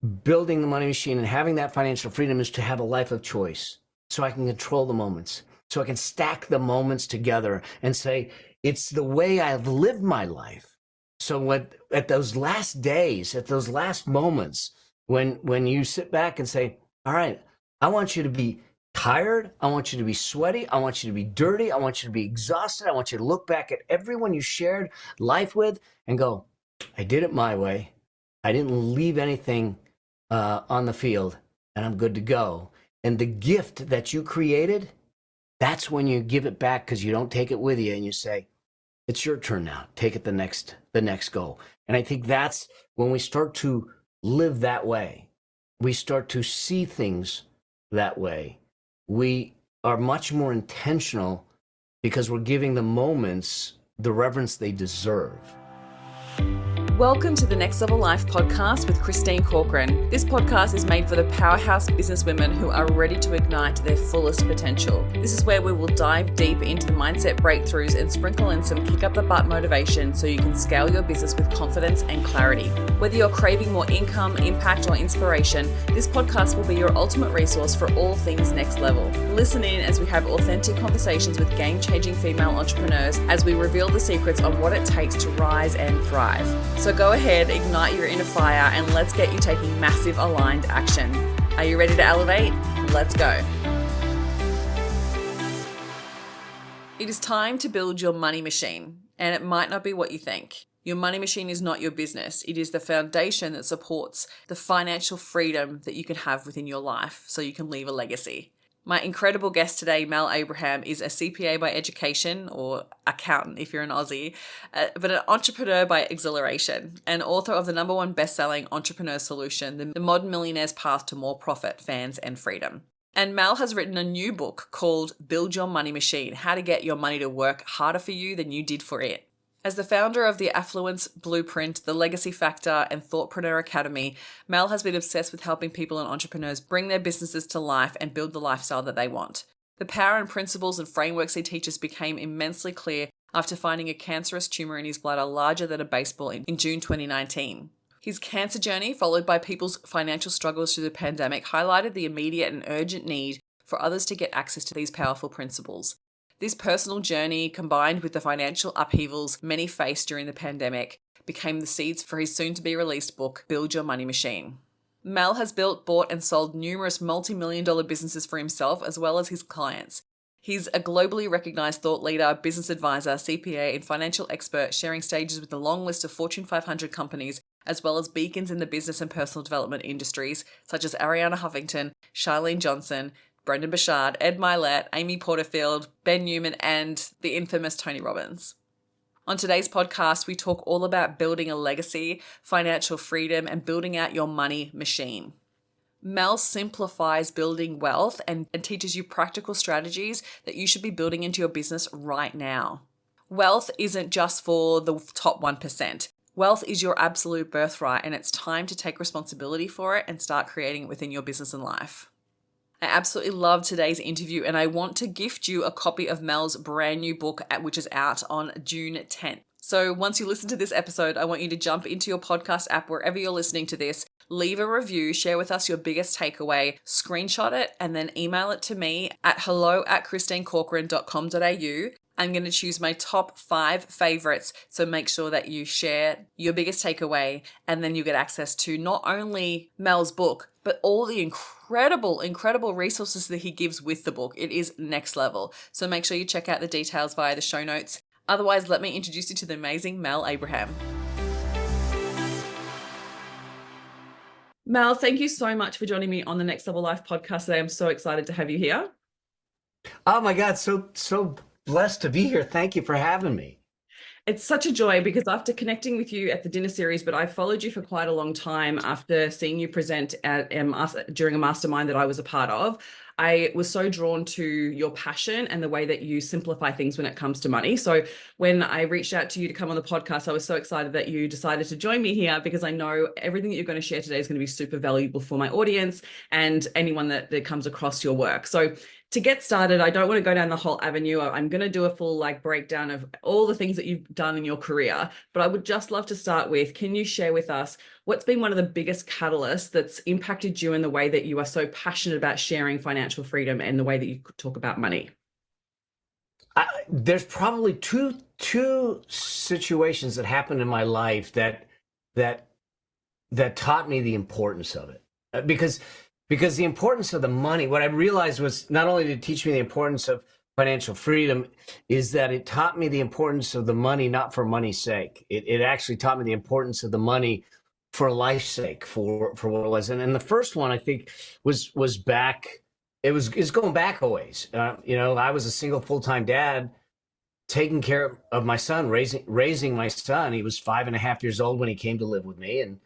building the money machine and having that financial freedom is to have a life of choice. So I can control the moments. So I can stack the moments together and say, it's the way I've lived my life. So at those last days, at those last moments, when you sit back and say, all right, I want you to be tired. I want you to be sweaty. I want you to be dirty. I want you to be exhausted. I want you to look back at everyone you shared life with and go, I did it my way. I didn't leave anything on the field, and I'm good to go. And the gift that you created, that's when you give it back, because you don't take it with you and you say, it's your turn now. Take it the next go. And I think that's when we start to live that way. We start to see things that way. We are much more intentional because we're giving the moments the reverence they deserve. Welcome to the Next Level Life podcast with Christine Corcoran. This podcast is made for the powerhouse businesswomen who are ready to ignite their fullest potential. This is where we will dive deep into the mindset breakthroughs and sprinkle in some kick up the butt motivation so you can scale your business with confidence and clarity. Whether you're craving more income, impact, or inspiration, this podcast will be your ultimate resource for all things next level. Listen in as we have authentic conversations with game-changing female entrepreneurs as we reveal the secrets on what it takes to rise and thrive. So go ahead, ignite your inner fire, and let's get you taking massive aligned action. Are you ready to elevate? Let's go. It is time to build your money machine, and it might not be what you think. Your money machine is not your business. It is the foundation that supports the financial freedom that you can have within your life so you can leave a legacy. My incredible guest today, Mel Abraham, is a CPA by education, or accountant if you're an Aussie, but an entrepreneur by exhilaration, and author of the #1 best-selling entrepreneur solution, The Modern Millionaire's Path to More Profit, Fans, and Freedom. And Mel has written a new book called Build Your Money Machine, How to Get Your Money to Work Harder for You Than You Did for It. As the founder of the Affluence Blueprint, the Legacy Factor, and Thoughtpreneur Academy, Mel has been obsessed with helping people and entrepreneurs bring their businesses to life and build the lifestyle that they want. The power and principles and frameworks he teaches became immensely clear after finding a cancerous tumor in his bladder larger than a baseball in June 2019. His cancer journey, followed by people's financial struggles through the pandemic, highlighted the immediate and urgent need for others to get access to these powerful principles. This personal journey, combined with the financial upheavals many faced during the pandemic, became the seeds for his soon-to-be-released book, Build Your Money Machine. Mel has built, bought, and sold numerous multi-million-dollar businesses for himself as well as his clients. He's a globally recognized thought leader, business advisor, CPA, and financial expert, sharing stages with a long list of Fortune 500 companies, as well as beacons in the business and personal development industries, such as Arianna Huffington, Charlene Johnson, Brendan Burchard, Ed Milet, Amy Porterfield, Ben Newman, and the infamous Tony Robbins. On today's podcast, we talk all about building a legacy, financial freedom, and building out your money machine. Mel simplifies building wealth and teaches you practical strategies that you should be building into your business right now. Wealth isn't just for the top 1%. Wealth is your absolute birthright, and it's time to take responsibility for it and start creating it within your business and life. I absolutely love today's interview, and I want to gift you a copy of Mel's brand new book, which is out on June 10th. So once you listen to this episode, I want you to jump into your podcast app wherever you're listening to this, leave a review, share with us your biggest takeaway, screenshot it, and then email it to me at hello@christinecorcoran.com.au. I'm going to choose my top 5 favorites. So make sure that you share your biggest takeaway, and then you get access to not only Mel's book, but all the incredible resources that he gives with the book. It is next level. So make sure you check out the details via the show notes. Otherwise, let me introduce you to the amazing Mel Abraham. Mel, thank you so much for joining me on the Next Level Life podcast today. I'm so excited to have you here. Oh my God, so blessed to be here. Thank you for having me. It's such a joy because after connecting with you at the dinner series, but I followed you for quite a long time after seeing you present at during a mastermind that I was a part of. I was so drawn to your passion and the way that you simplify things when it comes to money. So when I reached out to you to come on the podcast, I was so excited that you decided to join me here, because I know everything that you're going to share today is going to be super valuable for my audience and anyone that comes across your work. So to get started, I don't want to go down the whole avenue. I'm going to do a full breakdown of all the things that you've done in your career, but I would just love to start with, can you share with us What's been one of the biggest catalysts that's impacted you in the way that you are so passionate about sharing financial freedom and the way that you talk about money? There's probably two situations that happened in my life that taught me the importance of it. Because the importance of the money, what I realized was not only did it teach me the importance of financial freedom, is that it taught me the importance of the money not for money's sake. It actually taught me the importance of the money for life's sake, for what it was. And the first one I think was back. It's going back a ways. I was a single full-time dad, taking care of my son, raising my son. He was 5.5 years old when he came to live with me, and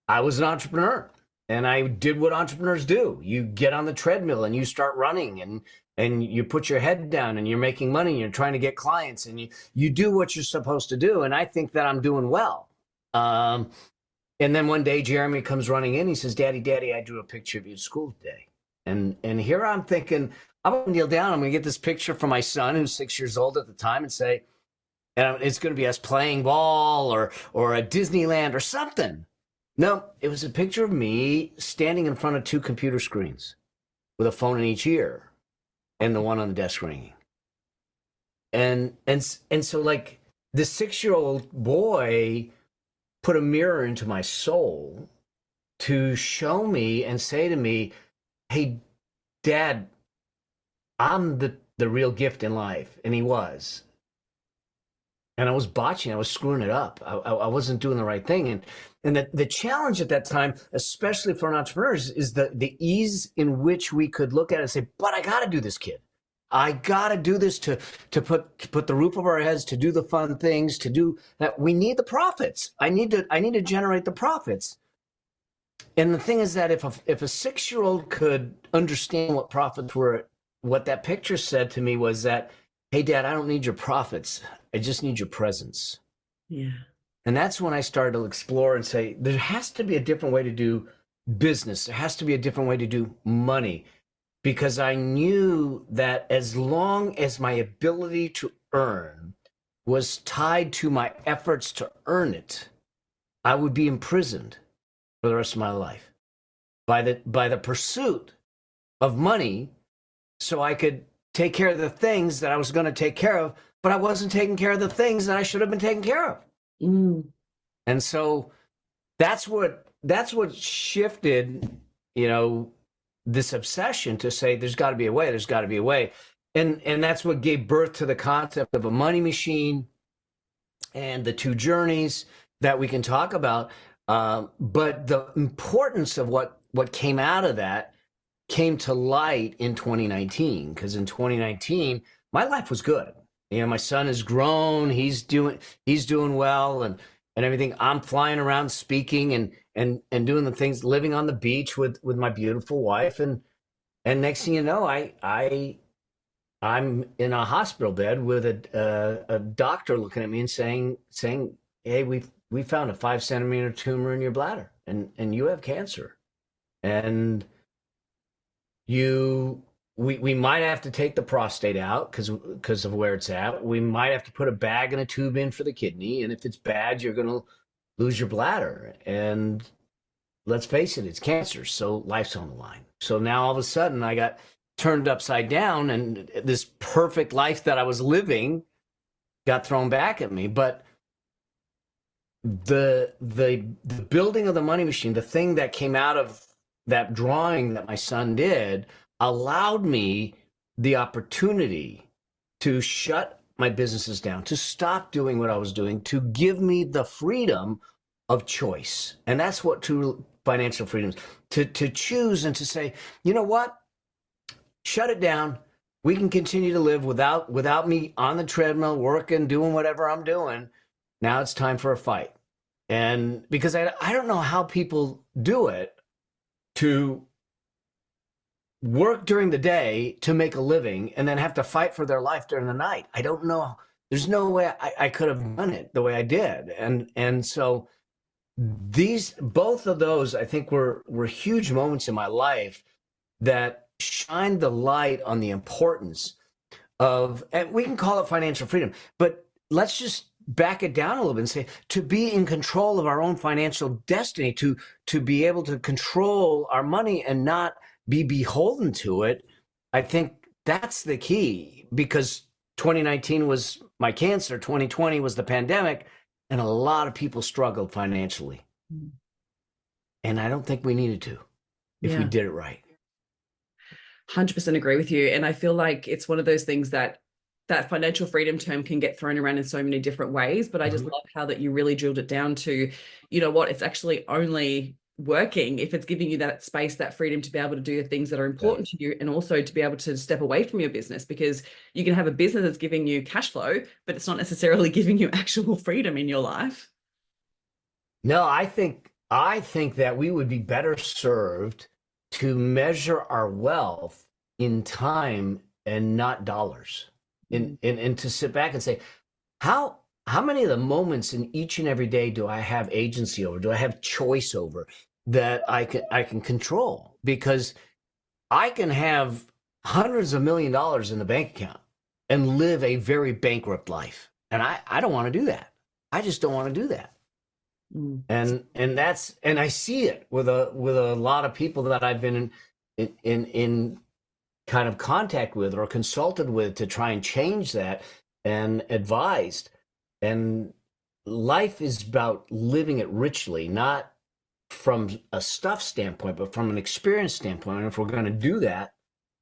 I was an entrepreneur. And I did what entrepreneurs do. You get on the treadmill and you start running, and you put your head down and you're making money and you're trying to get clients, and you do what you're supposed to do. And I think that I'm doing well. And then one day Jeremy comes running in. He says, Daddy, I drew a picture of you at school today. And here I'm thinking, I'm going to kneel down. I'm going to get this picture from my son, who's 6 years old at the time, and say, and it's going to be us playing ball or at Disneyland or something. No, it was a picture of me standing in front of two computer screens with a phone in each ear and the one on the desk ringing. And so, like, this 6-year-old boy put a mirror into my soul to show me and say to me, hey, Dad, I'm the real gift in life. And he was. And I was botching. I was screwing it up. I wasn't doing the right thing. And the challenge at that time, especially for an entrepreneur, is the ease in which we could look at it and say, but I got to do this, kid. I got to do this to put the roof over our heads, to do the fun things, to do that. We need the profits. I need to generate the profits. And the thing is that if a 6-year-old could understand what profits were, what that picture said to me was that, hey, Dad, I don't need your profits. I just need your presence. Yeah. And that's when I started to explore and say, there has to be a different way to do business. There has to be a different way to do money. Because I knew that as long as my ability to earn was tied to my efforts to earn it, I would be imprisoned for the rest of my life by the pursuit of money, so I could take care of the things that I was going to take care of, but I wasn't taking care of the things that I should have been taking care of. Mm. And so that's what shifted, this obsession to say, there's got to be a way, there's got to be a way. And that's what gave birth to the concept of a money machine and the two journeys that we can talk about. But the importance of what came out of that came to light in 2019, because in 2019, my life was good. My son has grown, he's doing well and everything. I'm flying around speaking and doing the things, living on the beach with my beautiful wife. And next thing you know, I'm in a hospital bed with a doctor looking at me and saying, hey, we found a 5-centimeter tumor in your bladder and you have cancer. And we might have to take the prostate out because of where it's at. We might have to put a bag and a tube in for the kidney. And if it's bad, you're going to lose your bladder. And let's face it, it's cancer. So life's on the line. So now all of a sudden I got turned upside down, and this perfect life that I was living got thrown back at me. But the building of the money machine, the thing that came out of that drawing that my son did, allowed me the opportunity to shut my businesses down, to stop doing what I was doing, to give me the freedom of choice. And that's what true financial freedom is, to choose and to say, you know what, shut it down. We can continue to live without me on the treadmill, working, doing whatever I'm doing. Now it's time for a fight. And because I don't know how people do it, to work during the day to make a living and then have to fight for their life during the night. I don't know. There's no way I could have done it the way I did. And so both of those, I think, were huge moments in my life that shined the light on the importance of, and we can call it financial freedom, but let's just back it down a little bit and say, to be in control of our own financial destiny, to be able to control our money and not be beholden to it, I think that's the key, because 2019 was my cancer, 2020 was the pandemic, and a lot of people struggled financially. And I don't think we needed to if we did it right. 100% agree with you. And I feel like it's one of those things that financial freedom term can get thrown around in so many different ways, but I just love how that you really drilled it down to, you know what, it's actually only working if it's giving you that space, that freedom to be able to do the things that are important to you, and also to be able to step away from your business, because you can have a business that's giving you cash flow, but it's not necessarily giving you actual freedom in your life. No, I think that we would be better served to measure our wealth in time and not dollars. And to sit back and say, how many of the moments in each and every day do I have agency over? Do I have choice over that I can control? Because I can have hundreds of $1 millions in the bank account and live a very bankrupt life. And I don't want to do that. I just don't want to do that. And I see it with a lot of people that I've been in kind of contact with or consulted with to try and change that and advised. And life is about living it richly, not from a stuff standpoint, but from an experience standpoint. And if we're going to do that,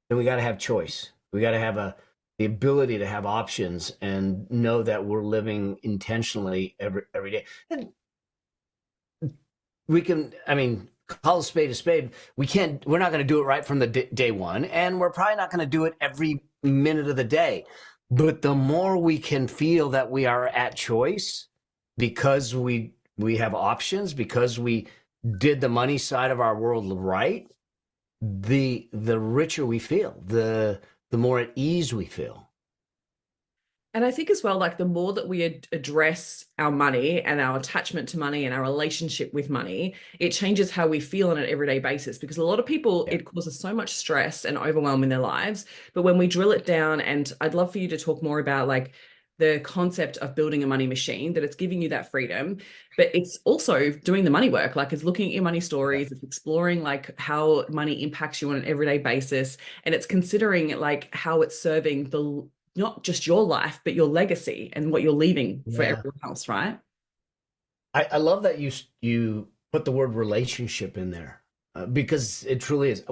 then we got to have choice. We got to have the ability to have options and know that we're living intentionally every day. And we can, I mean, call a spade a spade. We're not going to do it right from the day one, and we're probably not going to do it every minute of the day. But the more we can feel that we are at choice because we have options, because we did the money side of our world right, the richer we feel, the more at ease we feel. And I think as well, like the more that we address our money and our attachment to money and our relationship with money, it changes how we feel on an everyday basis. Because a lot of people, it causes so much stress and overwhelm in their lives. But when we drill it down, and I'd love for you to talk more about like the concept of building a money machine, that it's giving you that freedom, but it's also doing the money work. Like it's looking at your money stories, it's exploring like how money impacts you on an everyday basis. And it's considering like how it's serving not just your life, but your legacy and what you're leaving for everyone else, right? I love that you put the word relationship in there because it truly is.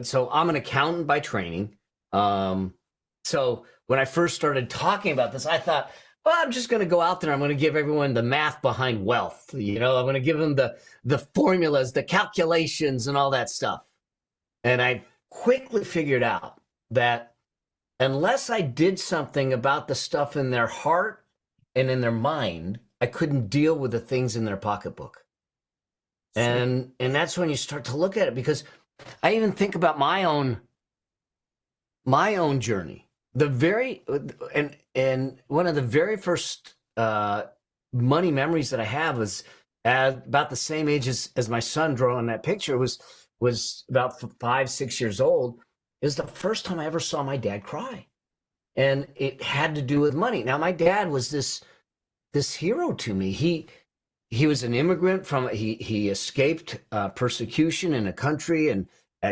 So I'm an accountant by training. So when I first started talking about this, I thought, well, I'm just going to go out there. I'm going to give everyone the math behind wealth. You know, I'm going to give them the formulas, the calculations, and all that stuff. And I quickly figured out that unless I did something about the stuff in their heart and in their mind, I couldn't deal with the things in their pocketbook. And that's when you start to look at it, because I even think about my own journey. And one of the very first money memories that I have was at about the same age as my son drawing that picture, was about 5, 6 years old. It was the first time I ever saw my dad cry. And it had to do with money. Now, my dad was this hero to me. He was an immigrant he escaped persecution in a country and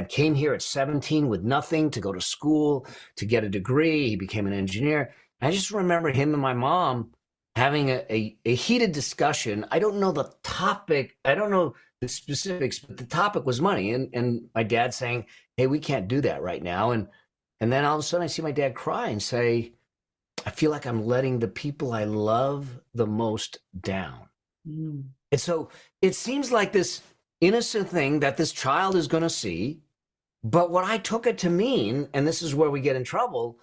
came here at 17 with nothing, to go to school, to get a degree. He became an engineer. I just remember him and my mom having a heated discussion. I don't know the topic. I don't know the specifics, but the topic was money. And my dad saying, hey, we can't do that right now. And then all of a sudden I see my dad cry and say, I feel like I'm letting the people I love the most down. And so it seems like this innocent thing that this child is going to see. But what I took it to mean, and this is where we get in trouble,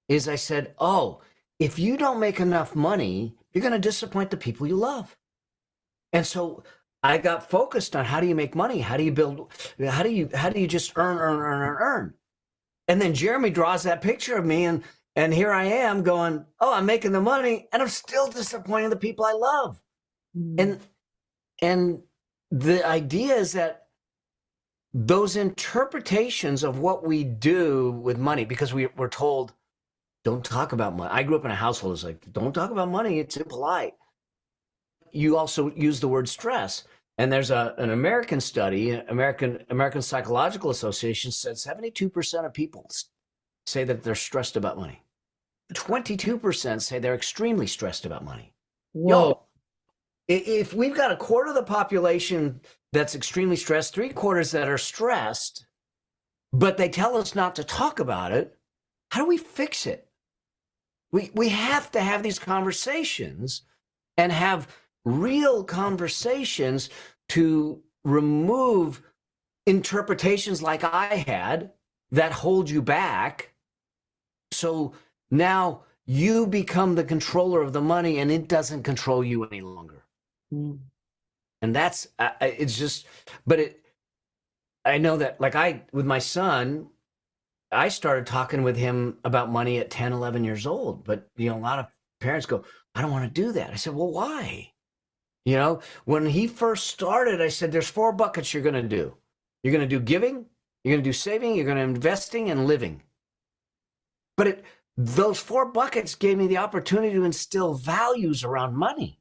is I said, oh, if you don't make enough money, you're going to disappoint the people you love. And so I got focused on, how do you make money? How do you build? How do you just earn? And then Jeremy draws that picture of me, and here I am going, oh, I'm making the money, and I'm still disappointing the people I love. And the idea is that those interpretations of what we do with money, because we're told, don't talk about money. I grew up in a household that's like, don't talk about money. It's impolite. you also use the word stress. And there's an American study, American Psychological Association said 72% of people say that they're stressed about money. 22% say they're extremely stressed about money. Whoa. Yo, if we've got a quarter of the population that's extremely stressed, 3/4 that are stressed, but they tell us not to talk about it, how do we fix it? We have to have these conversations and have real conversations to remove interpretations like I had that hold you back. So now you become the controller of the money and it doesn't control you any longer. Mm. And that's, it's just, I know that with my son, I started talking with him about money at 10, 11 years old. But, a lot of parents go, I don't want to do that. I said, well, why? When he first started, I said, there's 4 buckets you're going to do. You're going to do giving, you're going to do saving, you're going to investing and living. But those 4 buckets gave me the opportunity to instill values around money.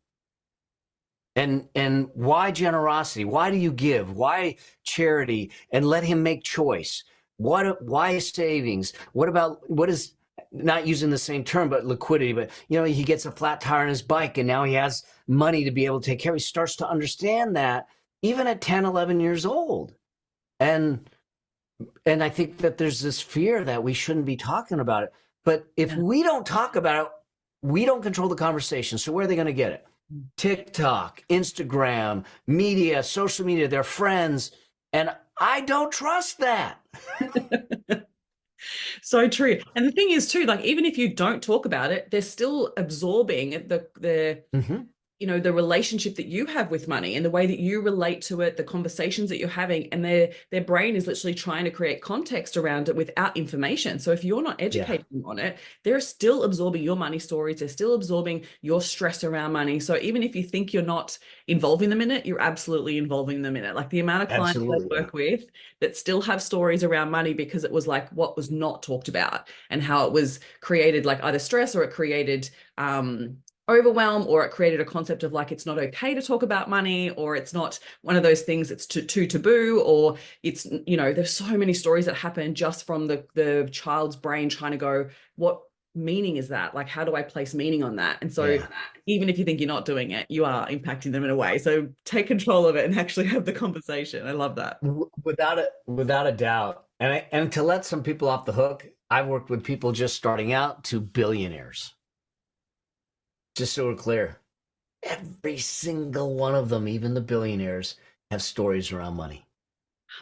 And why generosity? Why do you give? Why charity? And let him make choice. Why savings? What is, not using the same term, but liquidity, but he gets a flat tire on his bike and now he has money to be able to take care of. He starts to understand that even at 10, 11 years old. And I think that there's this fear that we shouldn't be talking about it. But if we don't talk about it, we don't control the conversation. So where are they going to get it? TikTok, Instagram, media, social media, their friends. And I don't trust that. So true. And the thing is too, even if you don't talk about it, they're still absorbing the the relationship that you have with money and the way that you relate to it, the conversations that you're having, and their brain is literally trying to create context around it without information. So if you're not educating them on it, they're still absorbing your money stories. They're still absorbing your stress around money. So even if you think you're not involving them in it, you're absolutely involving them in it. Like the amount of clients I work with that still have stories around money because it was what was not talked about and how it was created either stress or it created overwhelm, or it created a concept of it's not okay to talk about money, or it's not one of those things that's too taboo, or it's there's so many stories that happen just from the child's brain trying to go, what meaning is that? How do I place meaning on that? And so even if you think you're not doing it, you are impacting them in a way. So take control of it and actually have the conversation. I love that. Without a doubt. And to let some people off the hook, I've worked with people just starting out to billionaires. Just so we're clear, every single one of them, even the billionaires, have stories around money.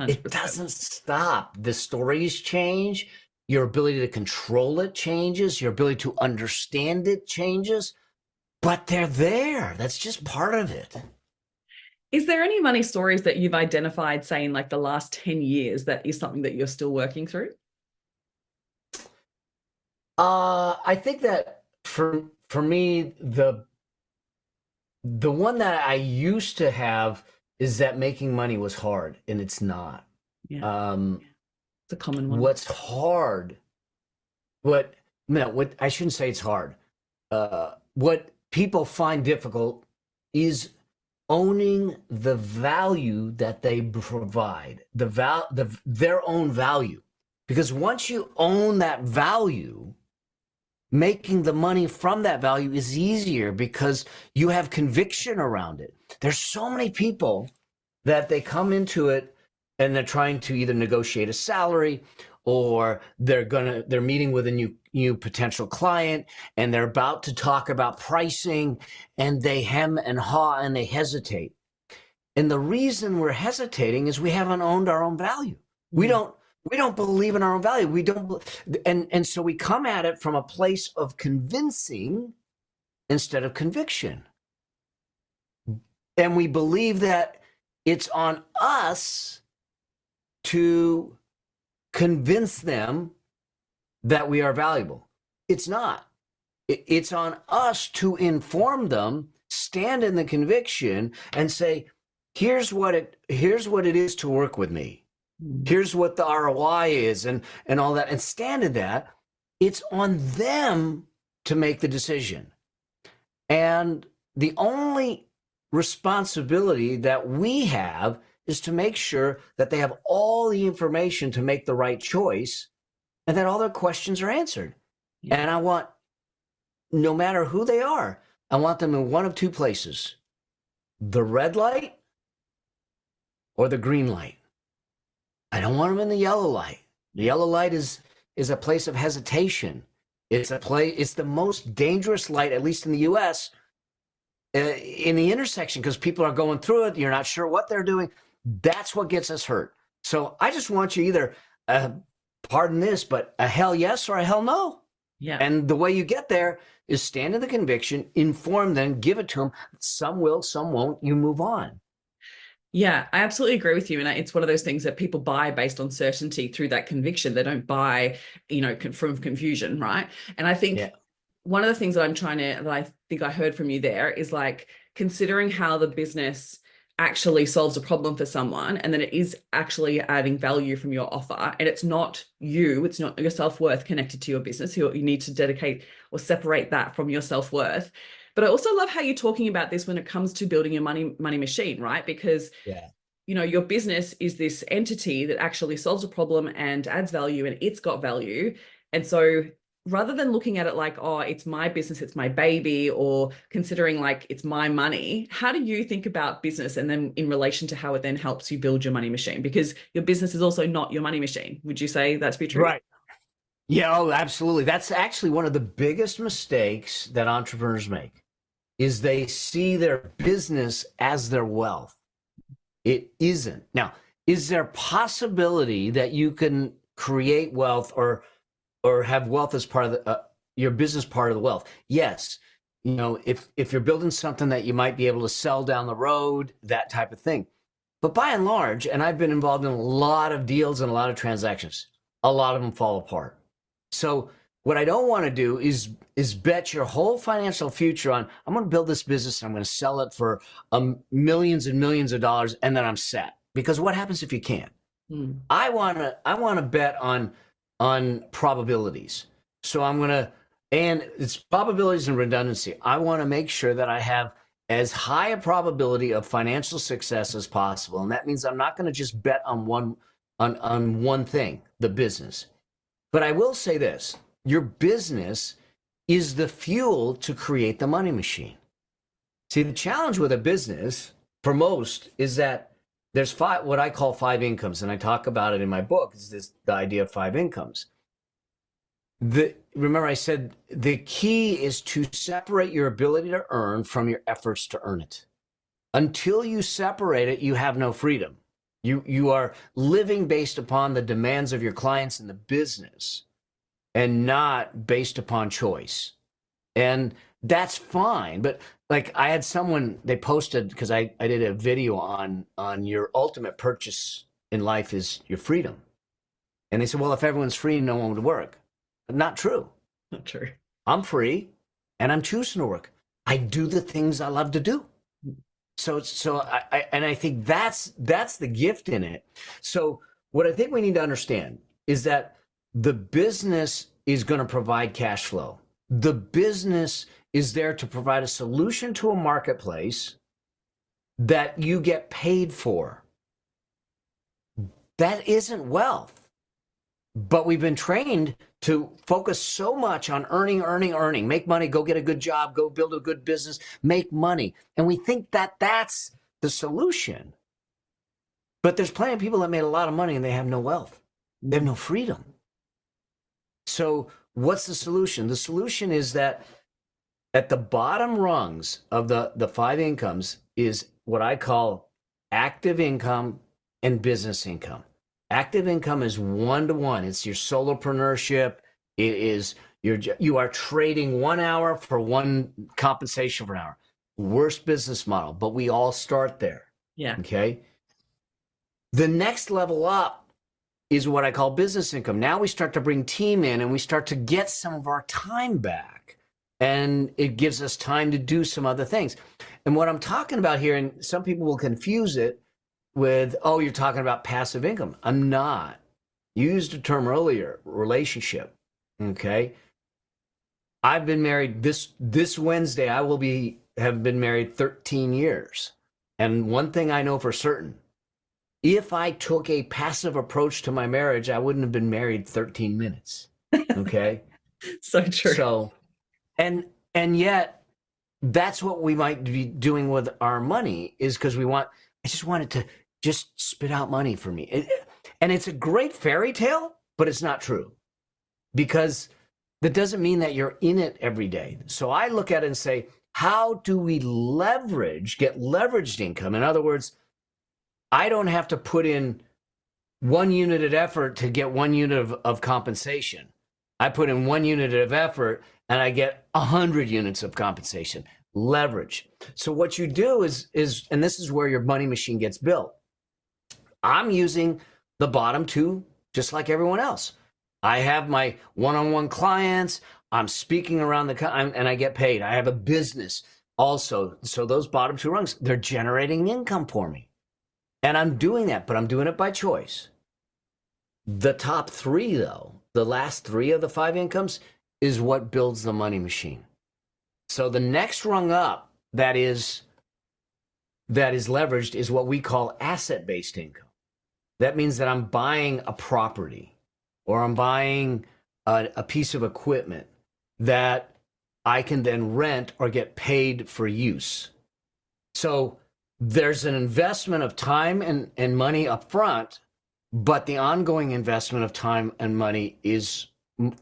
100%. It doesn't stop. The stories change. Your ability to control it changes. Your ability to understand it changes. But they're there. That's just part of it. Is there any money stories that you've identified, say, in the last 10 years that is something that you're still working through? I think that for me, the one that I used to have is that making money was hard, and it's not. Yeah. It's a common one. What's hard? What I shouldn't say it's hard. What people find difficult is owning the value that they provide, their own value. Because once you own that value, making the money from that value is easier because you have conviction around it. There's so many people that they come into it and they're trying to either negotiate a salary, or they're meeting with a new potential client and they're about to talk about pricing, and they hem and haw and they hesitate. And the reason we're hesitating is we haven't owned our own value. We don't believe in our own value. We don't, and so we come at it from a place of convincing instead of conviction. And we believe that it's on us to convince them that we are valuable. It's not. It's on us to inform them, stand in the conviction, and say, here's what it is to work with me. Here's what the ROI is, and all that, and stand in that. It's on them to make the decision. And the only responsibility that we have is to make sure that they have all the information to make the right choice and that all their questions are answered. Yeah. And I want, no matter who they are, I want them in one of two places: the red light or the green light. I don't want them in the yellow light. The yellow light is a place of hesitation. It's the most dangerous light, at least in the US, in the intersection, because people are going through it. You're not sure what they're doing. That's what gets us hurt. So I just want you either, pardon this, but a hell yes or a hell no. Yeah. And the way you get there is stand in the conviction, inform them, give it to them. Some will, some won't. You move on. Yeah, I absolutely agree with you. And it's one of those things that people buy based on certainty through that conviction. They don't buy, from confusion, right? And I think one of the things that I think I heard from you there is like considering how the business actually solves a problem for someone, and then it is actually adding value from your offer. And it's not it's not your self-worth connected to your business. You need to dedicate or separate that from your self-worth. But I also love how you're talking about this when it comes to building your money machine, right? Because your business is this entity that actually solves a problem and adds value, and it's got value. And so rather than looking at it like, oh, it's my business, it's my baby, or considering like it's my money, how do you think about business and then in relation to how it then helps you build your money machine? Because your business is also not your money machine. Would you say that to be true? Right. Yeah, oh, absolutely. That's actually one of the biggest mistakes that entrepreneurs make, is they see their business as their wealth. It isn't. Now, is there possibility that you can create wealth or have wealth as part of your business part of the wealth? Yes. If you're building something that you might be able to sell down the road, that type of thing. But by and large, and I've been involved in a lot of deals and a lot of transactions, a lot of them fall apart. So what I don't want to do is bet your whole financial future on, I'm going to build this business and I'm going to sell it for millions and millions of dollars, and then I'm set. Because what happens if you can't? I want to bet on probabilities. So and it's probabilities and redundancy. I want to make sure that I have as high a probability of financial success as possible. And that means I'm not going to just bet on one thing, the business. But I will say this: your business is the fuel to create the money machine. See, the challenge with a business for most is that there's what I call 5 incomes, and I talk about it in my book. Is the idea of 5 incomes. Remember I said the key is to separate your ability to earn from your efforts to earn it. Until you separate it, you have no freedom. You are living based upon the demands of your clients in the business and not based upon choice. And that's fine. But like I had someone, they posted, because I did a video on your ultimate purchase in life is your freedom. And they said, well, if everyone's free, no one would work. Not true. Not true. I'm free and I'm choosing to work. I do the things I love to do. So I think that's the gift in it. So what I think we need to understand is that the business is going to provide cash flow. The business is there to provide a solution to a marketplace that you get paid for. That isn't wealth. But we've been trained to focus so much on earning, make money, go get a good job, go build a good business, make money. And we think that that's the solution. But there's plenty of people that made a lot of money and they have no wealth. They have no freedom. So what's the solution? The solution is that at the bottom rungs of the 5 incomes is what I call active income and business income. Active income is 1-to-1. It's your solopreneurship. It is you are trading 1 hour for one compensation for an hour. Worst business model, but we all start there. Yeah. Okay. The next level up is what I call business income. Now we start to bring team in and we start to get some of our time back. And it gives us time to do some other things. And what I'm talking about here, and some people will confuse it with, oh, you're talking about passive income. I'm not. You used a term earlier, relationship. Okay. I've been married this Wednesday. I will be have been married 13 years. And one thing I know for certain, if I took a passive approach to my marriage, I wouldn't have been married 13 minutes. Okay. So true. So, and yet that's what we might be doing with our money, is because I just want it to just spit out money for me. And it's a great fairy tale, but it's not true, because that doesn't mean that you're in it every day. So I look at it and say, how do we get leveraged income? In other words, I don't have to put in 1 unit of effort to get 1 unit of compensation. I put in 1 unit of effort and I get 100 units of compensation. Leverage. So what you do is, and this is where your money machine gets built. I'm using the bottom two just like everyone else. I have my one-on-one clients. I'm speaking around and I get paid. I have a business also. So those bottom two rungs, they're generating income for me. And I'm doing that, but I'm doing it by choice. The top three, though, the last 3 of the 5 incomes, is what builds the money machine. So the next rung up that is leveraged is what we call asset-based income. That means that I'm buying a property, or I'm buying a piece of equipment that I can then rent or get paid for use. So there's an investment of time and money up front, but the ongoing investment of time and money is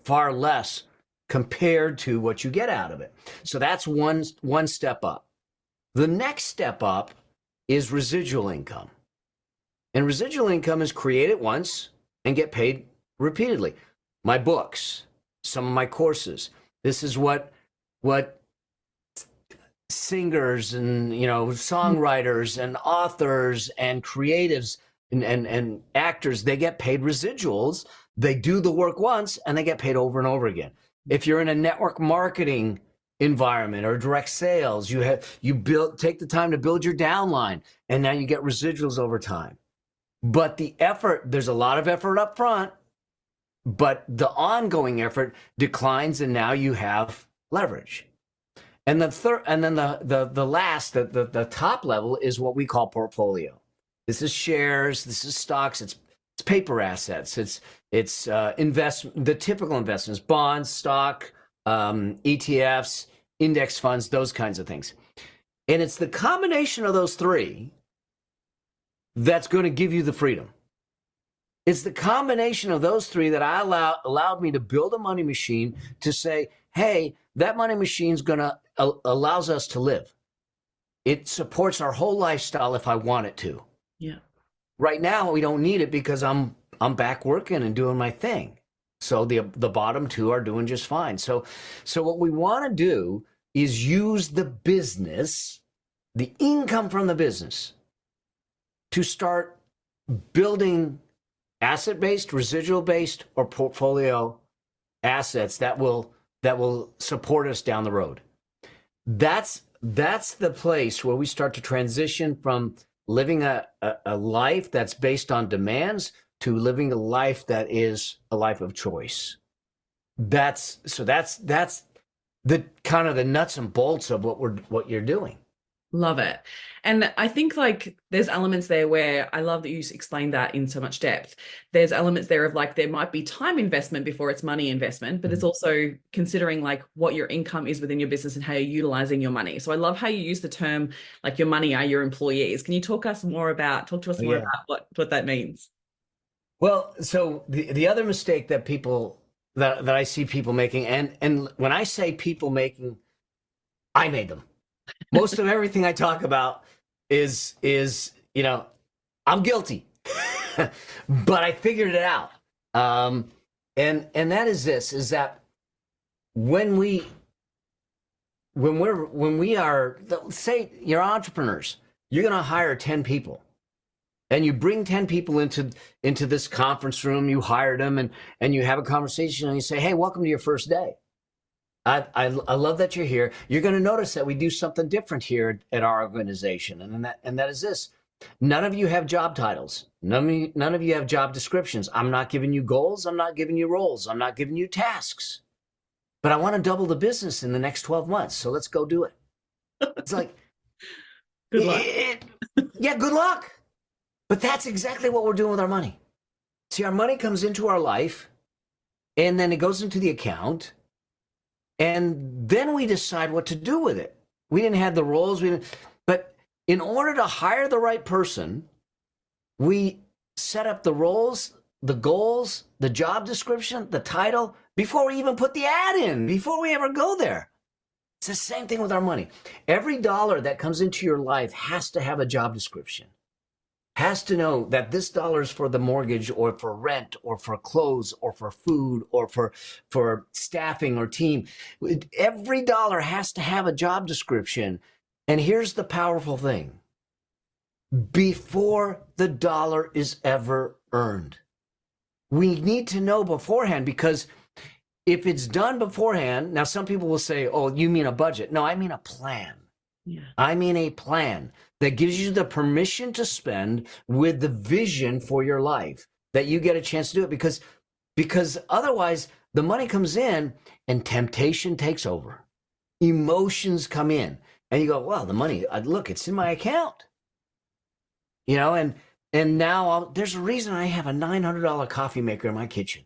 far less compared to what you get out of it. So that's one step up. The next step up is residual income. And residual income is created once and get paid repeatedly. My books, some of my courses. This is what singers and songwriters and authors and creatives and actors, they get paid residuals. They do the work once and they get paid over and over again. If you're in a network marketing environment or direct sales, you take the time to build your downline, and now you get residuals over time. But the effort, there's a lot of effort up front, but the ongoing effort declines, and now you have leverage. And the third, and then the top level is what we call portfolio. This is shares, this is stocks, it's paper assets, it's the typical investments, bonds, stock, ETFs, index funds, those kinds of things. And it's the combination of those three that's going to give you the freedom. It's the combination of those three that allowed me to build a money machine to say, hey, that money machine's allows us to live. It supports our whole lifestyle if I want it to. Yeah. Right now, we don't need it because I'm back working and doing my thing. So the bottom two are doing just fine. So what we want to do is use the business, the income from the business, to start building asset-based, residual-based, or portfolio assets that will support us down the road. That's the place where we start to transition from living a life that's based on demands to living a life that is a life of choice. That's the kind of the nuts and bolts of what you're doing. Love it. And I think like there's elements there where I love that you explained that in so much depth. There's elements there of like there might be time investment before it's money investment, but it's also considering like what your income is within your business and how you're utilizing your money. So I love how you use the term like your money are your employees. Can you talk to us more about what that means? Well, so the other mistake that that I see people making, and when I say people making, I made them. Most of everything I talk about is I'm guilty, but I figured it out. And that is that when we are, say you're entrepreneurs, you're going to hire 10 people. And you bring 10 people into this conference room, you hired them, and you have a conversation, and you say, hey, welcome to your first day. I love that you're here. You're going to notice that we do something different here at our organization. And that is this. None of you have job titles. None of you have job descriptions. I'm not giving you goals. I'm not giving you roles. I'm not giving you tasks. But I want to double the business in the next 12 months. So let's go do it. It's like, Good luck. yeah, good luck. But that's exactly what we're doing with our money. See, our money comes into our life and then it goes into the account and then we decide what to do with it. We didn't have the roles, but in order to hire the right person, we set up the roles, the goals, the job description, the title before we even put the ad in, before we ever go there. It's the same thing with our money. Every dollar that comes into your life has to have a job description, has to know that this dollar is for the mortgage or for rent or for clothes or for food or for staffing or team. Every dollar has to have a job description. And here's the powerful thing. Before the dollar is ever earned, we need to know beforehand, because if it's done beforehand, now some people will say, oh, you mean a budget? No, I mean a plan. Yeah. I mean a plan that gives you the permission to spend with the vision for your life, that you get a chance to do it, because otherwise the money comes in and temptation takes over. Emotions come in and you go, well, the money, look, it's in my account. You know, and now there's a reason I have a $900 coffee maker in my kitchen.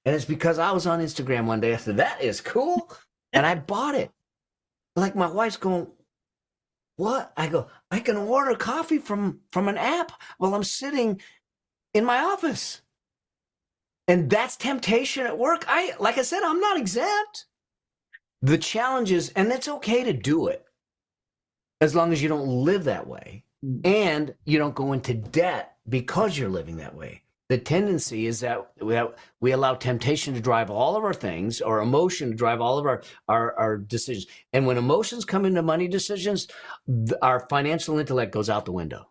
And it's because I was on Instagram one day. I said, that is cool. And I bought it. Like, my wife's going, what? I go, I can order coffee from an app while I'm sitting in my office. And that's temptation at work. Like I said, I'm not exempt. The challenge is, and it's okay to do it as long as you don't live that way and you don't go into debt because you're living that way. The tendency is that we allow temptation to drive all of our things, or emotion to drive all of our decisions. And when emotions come into money decisions, our financial intellect goes out the window.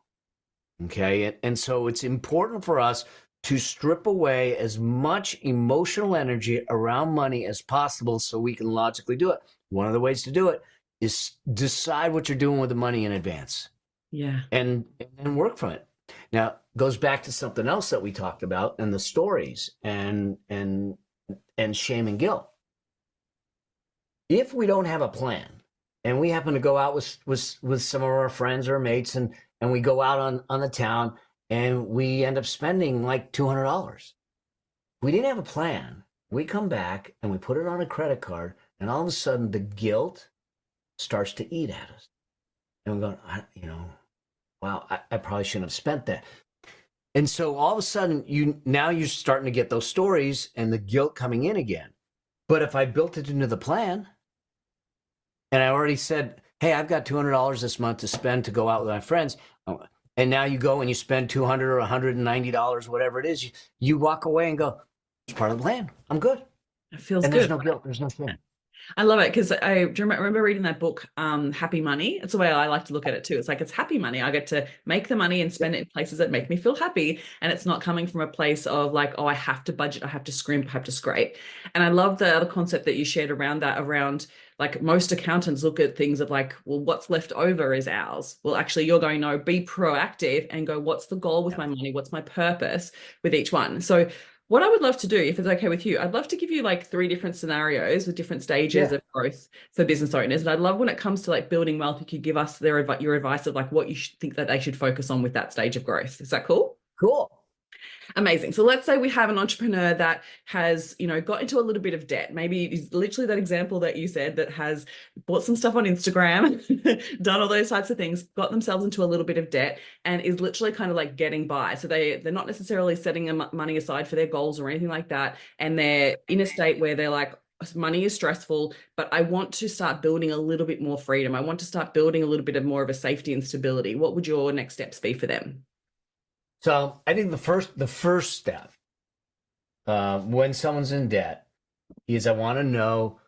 Okay. And so it's important for us to strip away as much emotional energy around money as possible so we can logically do it. One of the ways to do it is decide what you're doing with the money in advance. Yeah. And work from it. Now, goes back to something else that we talked about, and the stories and shame and guilt. If we don't have a plan and we happen to go out with some of our friends or mates and we go out on the town and we end up spending like $200. We didn't have a plan. We come back and we put it on a credit card, and all of a sudden the guilt starts to eat at us. And we're going, wow, I probably shouldn't have spent that. And so all of a sudden, you're starting to get those stories and the guilt coming in again. But if I built it into the plan and I already said, hey, I've got $200 this month to spend to go out with my friends, and now you go and you spend $200 or $190, whatever it is, you walk away and go, it's part of the plan. I'm good. It feels and good. There's no guilt. There's no shame. I love it, because I remember reading that book, Happy Money. It's the way I like to look at it too. It's like, it's happy money. I get to make the money and spend it in places that make me feel happy. And it's not coming from a place of like, oh, I have to budget, I have to scrimp, I have to scrape. And I love the other concept that you shared around that, around like, most accountants look at things of like, well, what's left over is ours. Well, actually, you're going, no, be proactive and go, what's the goal with my money? What's my purpose with each one? So what I would love to do, if it's okay with you, I'd love to give you like 3 different scenarios with different stages of growth for business owners. And I'd love, when it comes to like building wealth, you could give us your advice of like what you think that they should focus on with that stage of growth. Is that cool? Cool. Amazing. So let's say we have an entrepreneur that has, got into a little bit of debt. Maybe it's literally that example that you said, that has bought some stuff on Instagram, done all those types of things, got themselves into a little bit of debt, and is literally kind of like getting by. So they're not necessarily setting money aside for their goals or anything like that. And they're in a state where they're like, money is stressful, but I want to start building a little bit more freedom. I want to start building a little bit more of a safety and stability. What would your next steps be for them? So I think the first step when someone's in debt is, I want to know,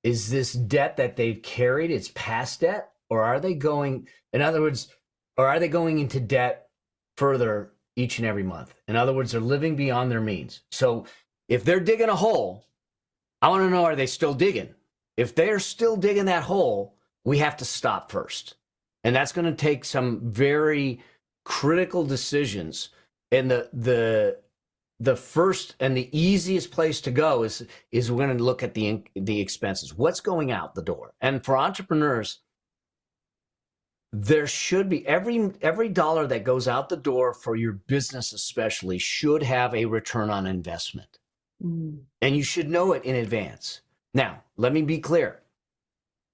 is this debt that they've carried, it's past debt, or are they going, in other words, or are they going into debt further each and every month? In other words, they're living beyond their means. So if they're digging a hole, I want to know, are they still digging? If they're still digging that hole, we have to stop first. And that's going to take some very critical decisions. And the first and the easiest place to go is we're going to look at the expenses. What's going out the door? And for entrepreneurs, there should be every dollar that goes out the door for your business especially should have a return on investment. Mm. And you should know it in advance. Now, let me be clear.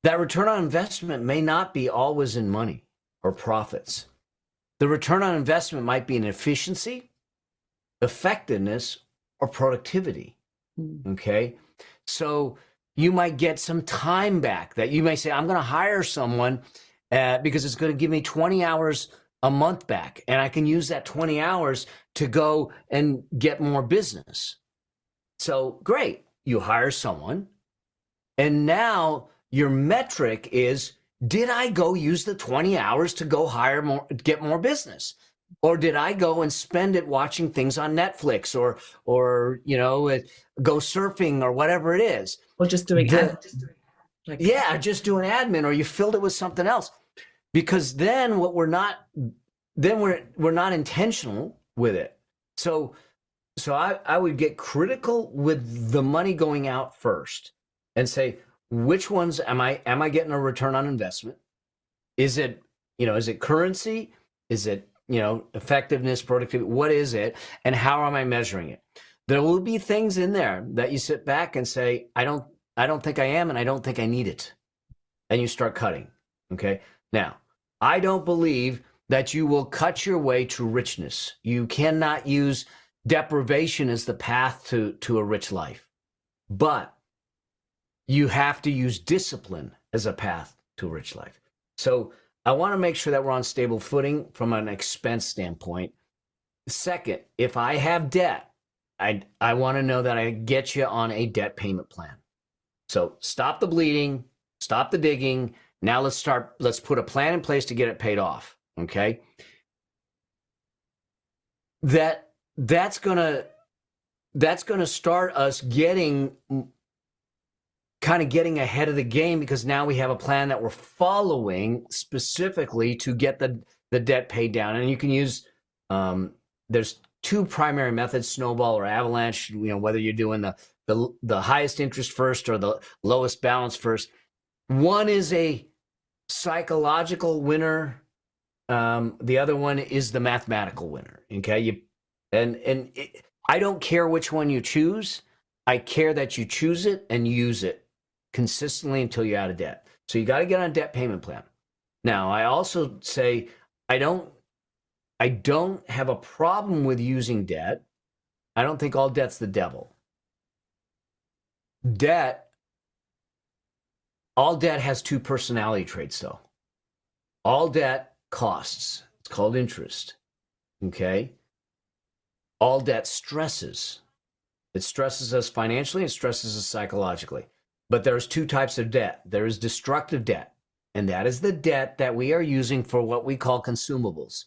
That return on investment may not be always in money or profits. The return on investment might be in efficiency, effectiveness, or productivity. Okay? So you might get some time back that you may say, I'm going to hire someone because it's going to give me 20 hours a month back. And I can use that 20 hours to go and get more business. So great. You hire someone. And now your metric is, did I go use the 20 hours to go hire more, get more business? Or did I go and spend it watching things on Netflix or go surfing or whatever it is? Or just doing just doing admin, or you filled it with something else. Because then we're not intentional with it. So I would get critical with the money going out first and say, which ones am I getting a return on investment? Is it currency? Is it, effectiveness, productivity? What is it? And how am I measuring it? There will be things in there that you sit back and say, I don't think I am, and I don't think I need it. And you start cutting. Okay. Now, I don't believe that you will cut your way to richness. You cannot use deprivation as the path to a rich life. But you have to use discipline as a path to a rich life. So I want to make sure that we're on stable footing from an expense standpoint. Second, if I have debt, I want to know that I get you on a debt payment plan. So stop the bleeding, stop the digging. Now let's put a plan in place to get it paid off. Okay. That's gonna start us getting ahead of the game, because now we have a plan that we're following specifically to get the debt paid down. And you can use, there's two primary methods, snowball or avalanche, whether you're doing the highest interest first or the lowest balance first. One is a psychological winner. The other one is the mathematical winner. Okay. I don't care which one you choose. I care that you choose it and use it consistently until you're out of debt. So you got to get on a debt payment plan. Now, I also say I don't have a problem with using debt. I don't think all debt's the devil. All debt has two personality traits, though. All debt costs. It's called interest. Okay? All debt stresses. It stresses us financially, it stresses us psychologically. But there's two types of debt. There is destructive debt, and that is the debt that we are using for what we call consumables.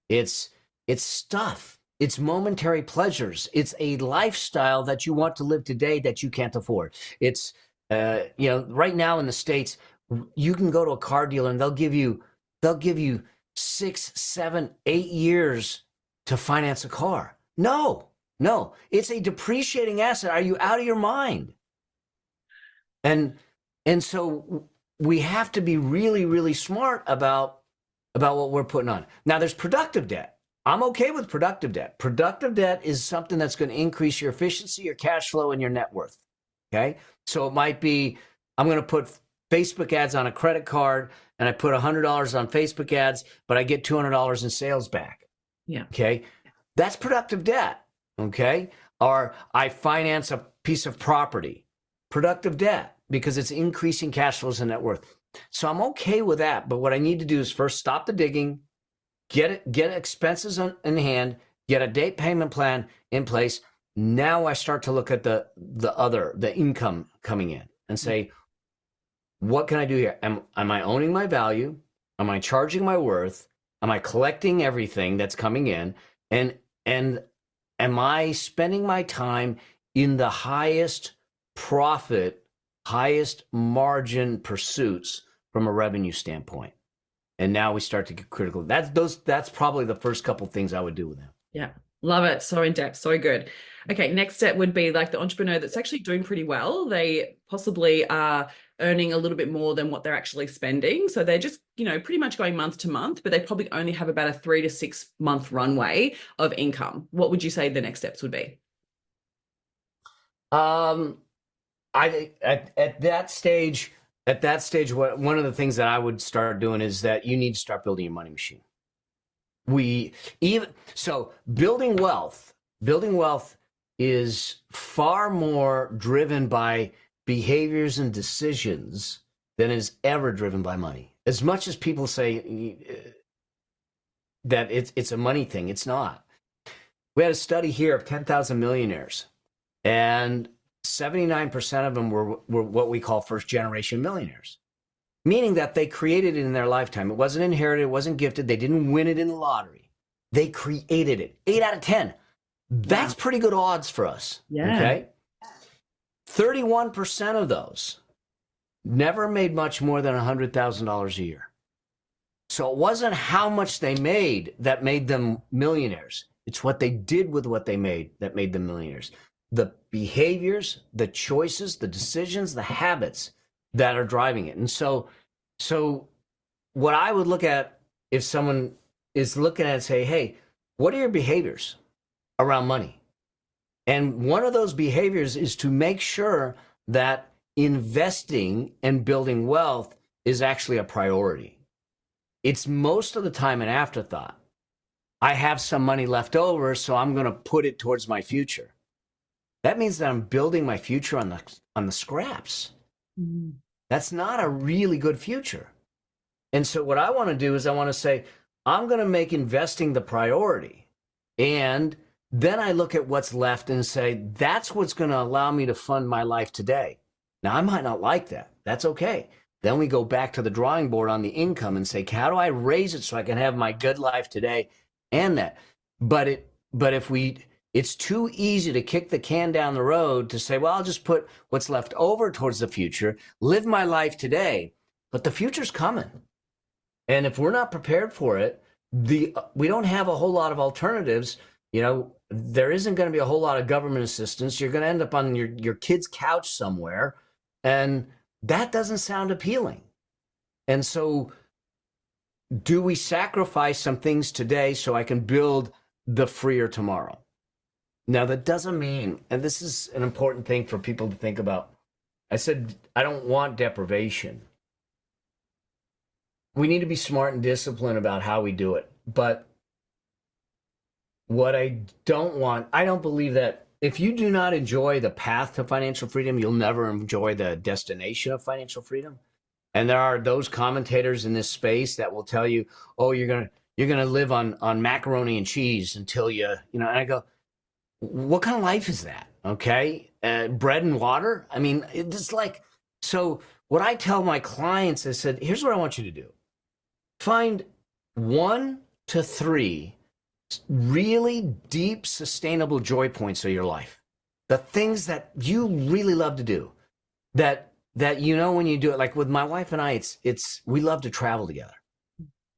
It's stuff. It's momentary pleasures. It's a lifestyle that you want to live today that you can't afford. It's right now in the States, you can go to a car dealer and they'll give you 6, 7, 8 years to finance a car. No, it's a depreciating asset. Are you out of your mind? And so we have to be really, really smart about what we're putting on. Now, there's productive debt. I'm okay with productive debt. Productive debt is something that's going to increase your efficiency, your cash flow, and your net worth. Okay? So it might be, I'm going to put Facebook ads on a credit card, and I put $100 on Facebook ads, but I get $200 in sales back. Yeah. Okay? That's productive debt. Okay? Or I finance a piece of property. Productive debt, because it's increasing cash flows and net worth. So I'm okay with that. But what I need to do is first stop the digging, get expenses in hand, get a debt payment plan in place. Now I start to look at the income coming in and say, what can I do here? Am I owning my value? Am I charging my worth? Am I collecting everything that's coming in? And am I spending my time in the highest profit, highest margin pursuits from a revenue standpoint? And now we start to get critical. That's probably the first couple things I would do with them. Yeah. Love it. So in depth, so good. Okay, next step would be like the entrepreneur that's actually doing pretty well. They possibly are earning a little bit more than what they're actually spending. So they're just, pretty much going month to month, but they probably only have about a 3 to 6 month runway of income. What would you say the next steps would be? I think at that stage, one of the things that I would start doing is that you need to start building your money machine. Building wealth is far more driven by behaviors and decisions than is ever driven by money. As much as people say that it's a money thing, it's not. We had a study here of 10,000 millionaires, and 79% of them were what we call first generation millionaires, meaning that they created it in their lifetime. It wasn't inherited, it wasn't gifted, they didn't win it in the lottery. They created it. 8 out of 10. That's pretty good odds for us. Yeah. Okay. 31% of those never made much more than $100,000 a year. So it wasn't how much they made that made them millionaires. It's what they did with what they made that made them millionaires. The behaviors, the choices, the decisions, the habits that are driving it. And so what I would look at if someone is looking at it and say, hey, what are your behaviors around money? And one of those behaviors is to make sure that investing and building wealth is actually a priority. It's most of the time an afterthought. I have some money left over, so I'm going to put it towards my future. That means that I'm building my future on the scraps. Mm-hmm. That's not a really good future. And so what I want to do is I want to say, I'm going to make investing the priority. And then I look at what's left and say, that's what's going to allow me to fund my life today. Now, I might not like that. That's okay. Then we go back to the drawing board on the income and say, how do I raise it so I can have my good life today and that? But it's too easy to kick the can down the road to say, well, I'll just put what's left over towards the future, live my life today, but the future's coming. And if we're not prepared for it, we don't have a whole lot of alternatives. There isn't going to be a whole lot of government assistance. You're going to end up on your kid's couch somewhere, and that doesn't sound appealing. And so do we sacrifice some things today so I can build the freer tomorrow? Now, that doesn't mean, and this is an important thing for people to think about. I said, I don't want deprivation. We need to be smart and disciplined about how we do it. But what I don't believe that if you do not enjoy the path to financial freedom, you'll never enjoy the destination of financial freedom. And there are those commentators in this space that will tell you, oh, you're going to live on macaroni and cheese until and I go, what kind of life is that? Okay. Bread and water. I mean, it's like, so what I tell my clients, I said, here's what I want you to do. Find 1 to 3 really deep, sustainable joy points of your life. The things that you really love to do that when you do it, like with my wife and I, we love to travel together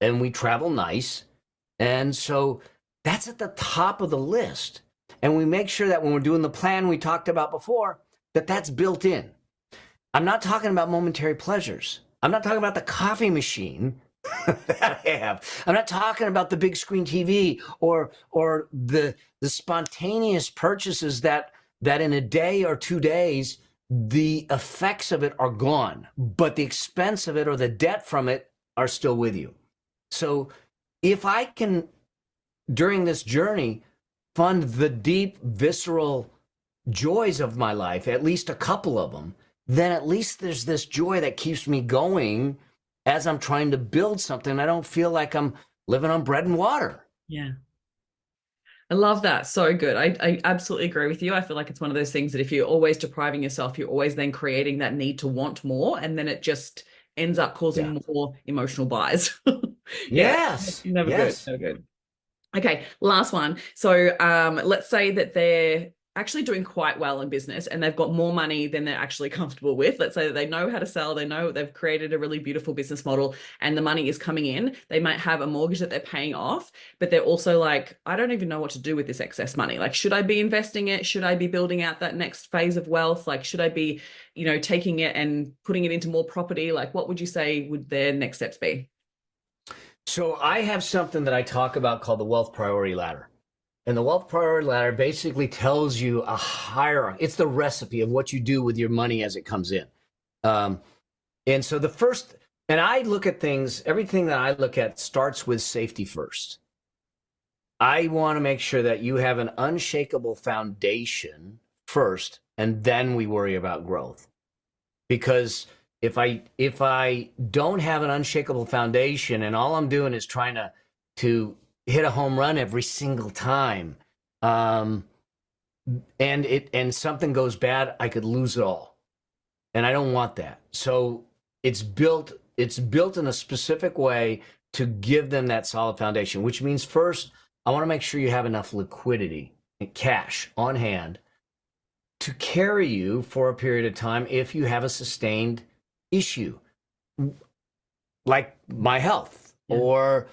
and we travel nice. And so that's at the top of the list. And we make sure that when we're doing the plan we talked about before, that's built in. I'm not talking about momentary pleasures. I'm not talking about the coffee machine that I have. I'm not talking about the big screen TV or the spontaneous purchases that in a day or 2 days, the effects of it are gone, but the expense of it or the debt from it are still with you. So if I can, during this journey, fund the deep, visceral joys of my life, at least a couple of them, then at least there's this joy that keeps me going as I'm trying to build something. I don't feel like I'm living on bread and water. Yeah. I love that. So good. I absolutely agree with you. I feel like it's one of those things that if you're always depriving yourself, you're always then creating that need to want more. And then it just ends up causing more emotional buys. Yes. Never good. Never good. Okay, last one. So let's say that they're actually doing quite well in business and they've got more money than they're actually comfortable with. Let's say that they know how to sell, they know they've created a really beautiful business model and the money is coming in. They might have a mortgage that they're paying off, but they're also like, I don't even know what to do with this excess money. Like, should I be investing it? Should I be building out that next phase of wealth? Like, should I be, taking it and putting it into more property? Like, what would you say would their next steps be? So I have something that I talk about called the wealth priority ladder. And the wealth priority ladder basically tells you a hierarchy. It's the recipe of what you do with your money as it comes in. And so and I look at things, everything that I look at starts with safety first. I want to make sure that you have an unshakable foundation first, and then we worry about growth. Because if I don't have an unshakable foundation and all I'm doing is trying to hit a home run every single time, and something goes bad, I could lose it all, and I don't want that. So it's built in a specific way to give them that solid foundation, which means first I want to make sure you have enough liquidity and cash on hand to carry you for a period of time if you have a sustained issue like my health, or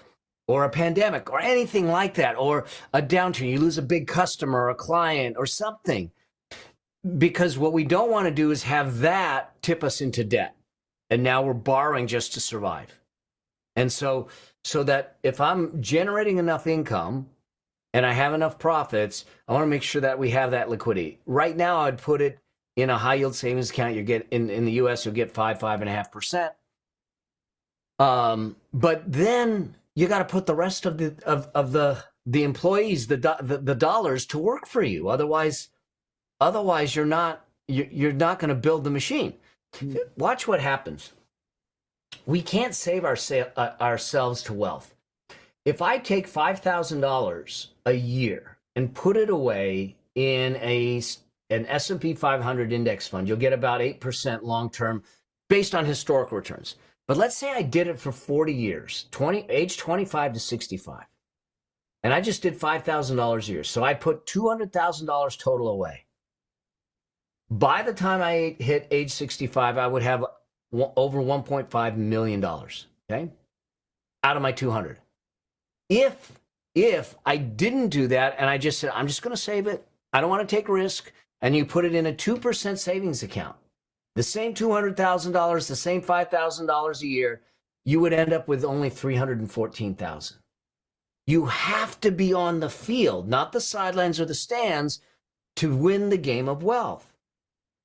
a pandemic or anything like that, or a downturn, you lose a big customer or a client or something. Because what we don't want to do is have that tip us into debt. And now we're borrowing just to survive. And so that if I'm generating enough income and I have enough profits, I want to make sure that we have that liquidity. Right now, I'd put it in a high yield savings account. You get in the US, you'll get 5.5%. But then you got to put the rest of the employees, the dollars to work for you. Otherwise you're not going to build the machine. Watch what happens. We can't save ourselves to wealth. If I take $5,000 a year and put it away in an S&P 500 index fund, you'll get about 8% long-term based on historical returns. But let's say I did it for 40 years, age 25 to 65. And I just did $5,000 a year. So I put $200,000 total away. By the time I hit age 65, I would have over $1.5 million, okay, out of my 200. If I didn't do that and I just said, I'm just going to save it, I don't want to take risk, and you put it in a 2% savings account, the same $200,000, the same $5,000 a year, you would end up with only $314,000. You have to be on the field, not the sidelines or the stands, to win the game of wealth.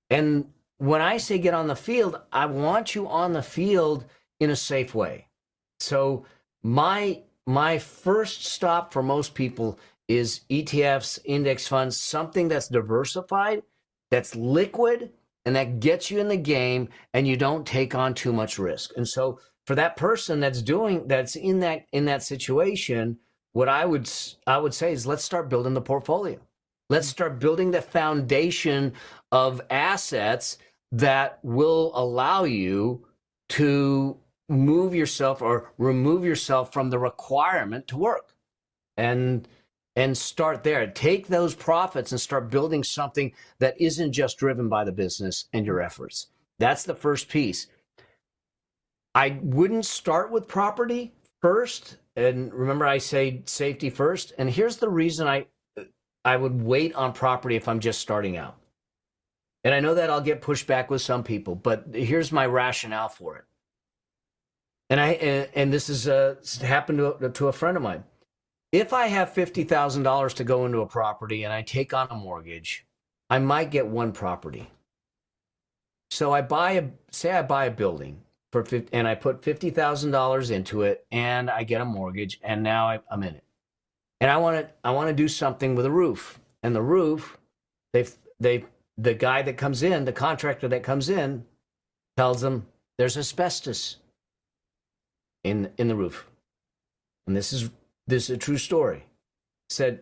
And when I say get on the field, I want you on the field in a safe way. So my first stop for most people is ETFs, index funds, something that's diversified, that's liquid, and that gets you in the game, and you don't take on too much risk. And so for that person that's in that situation, what I would say is, let's start building the portfolio. Let's start building the foundation of assets that will allow you to move yourself or remove yourself from the requirement to work, and start there. Take those profits and start building something that isn't just driven by the business and your efforts. That's the first piece. I wouldn't start with property first. And remember, I say safety first. And here's the reason I would wait on property if I'm just starting out. And I know that I'll get pushed back with some people, but here's my rationale for it. And this is happened to a friend of mine. If I have $50,000 to go into a property and I take on a mortgage, I might get one property. So I buy a building and I put $50,000 into it, and I get a mortgage, and now I'm in it. And I want to do something with a roof. And the roof, the guy that comes in, the contractor that comes in, tells them there's asbestos in the roof. And this is a true story. Said,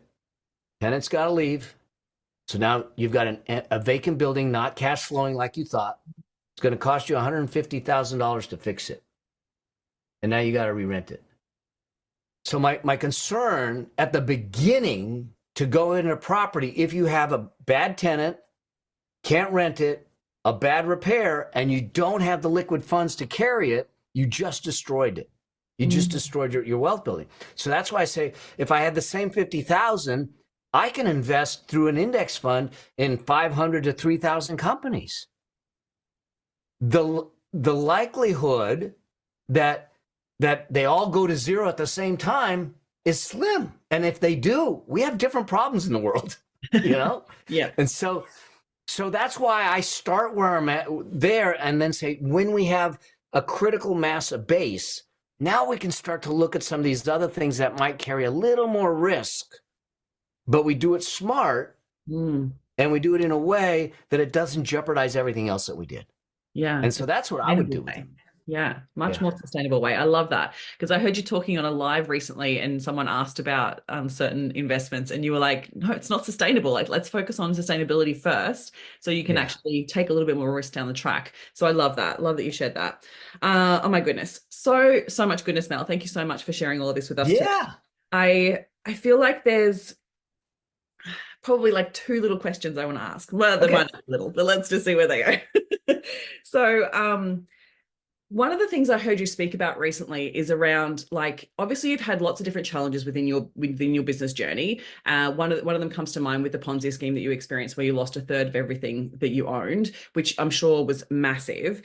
tenant's got to leave. So now you've got a vacant building, not cash flowing like you thought. It's going to cost you $150,000 to fix it. And now you got to re-rent it. So my concern at the beginning to go into a property if you have a bad tenant, can't rent it, a bad repair, and you don't have the liquid funds to carry it, you just destroyed it. You just destroyed your wealth building. So that's why I say, if I had the same 50,000, I can invest through an index fund in 500 to 3,000 companies. The likelihood that they all go to zero at the same time is slim. And if they do, we have different problems in the world, you know? Yeah. And so that's why I start where I'm at there and then say, when we have a critical mass of base, now we can start to look at some of these other things that might carry a little more risk, but we do it smart and we do it in a way that it doesn't jeopardize everything else that we did. Yeah. And so that's what I would do with them. Yeah, much more sustainable way. I love that, because I heard you talking on a live recently and someone asked about certain investments and you were like, no, it's not sustainable. Like, let's focus on sustainability first so you can actually take a little bit more risk down the track. So I love that. Love that you shared that. Oh my goodness. So much goodness, Mel. Thank you so much for sharing all of this with us. Yeah. Today. I feel like there's probably like two little questions I want to ask. Well, they might not be little, but let's just see where they go. So, one of the things I heard you speak about recently is around, like, obviously you've had lots of different challenges within your business journey. One of them comes to mind with the Ponzi scheme that you experienced, where you lost a third of everything that you owned, which I'm sure was massive.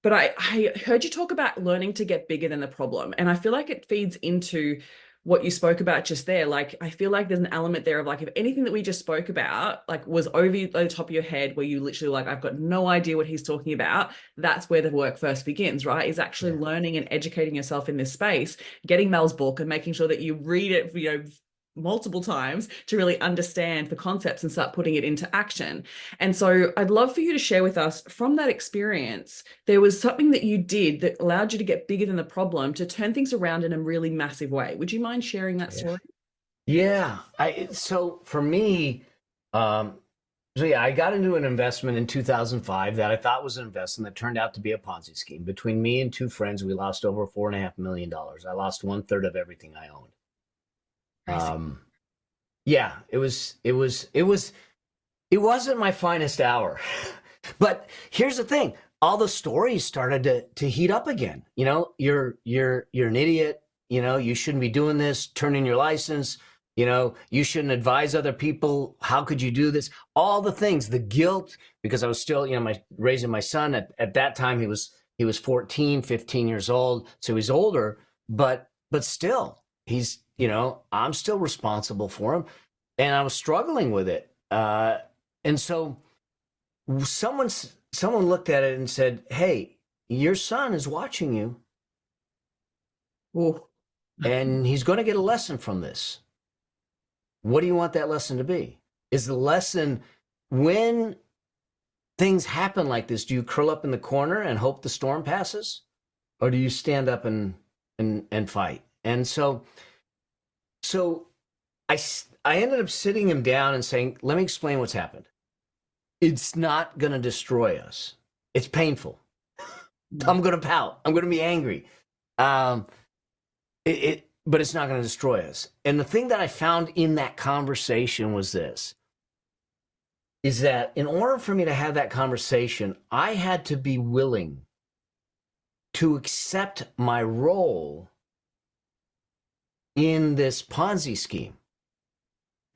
But I heard you talk about learning to get bigger than the problem, and I feel like it feeds into what you spoke about just there. Like, I feel like there's an element there of, like, if anything that we just spoke about, like, was over the top of your head, where you literally like, I've got no idea what he's talking about, that's where the work first begins, right? Is actually learning and educating yourself in this space, getting Mel's book and making sure that you read it, multiple times to really understand the concepts and start putting it into action. And so I'd love for you to share with us, from that experience, there was something that you did that allowed you to get bigger than the problem, to turn things around in a really massive way. Would you mind sharing that story? Yeah. So for me, I got into an investment in 2005 that I thought was an investment that turned out to be a Ponzi scheme. Between me and two friends, we lost over $4.5 million. I lost 1/3 of everything I owned. It wasn't my finest hour. But here's the thing. All the stories started to heat up again. You know, you're an idiot. You know, you shouldn't be doing this. Turn in your license. You know, you shouldn't advise other people. How could you do this? All the things, the guilt, because I was still, raising my son at that time. He was 14, 15 years old. So he's older, but still he's, I'm still responsible for him, and I was struggling with it. And so someone looked at it and said, "Hey, your son is watching you. Ooh. And he's going to get a lesson from this. What do you want that lesson to be? Is the lesson, when things happen like this, do you curl up in the corner and hope the storm passes? Or do you stand up and fight?" And so I ended up sitting him down and saying, "Let me explain what's happened. It's not going to destroy us. It's painful. I'm going to pout. I'm going to be angry. But it's not going to destroy us." And the thing that I found in that conversation was this, is that in order for me to have that conversation, I had to be willing to accept my role in this Ponzi scheme.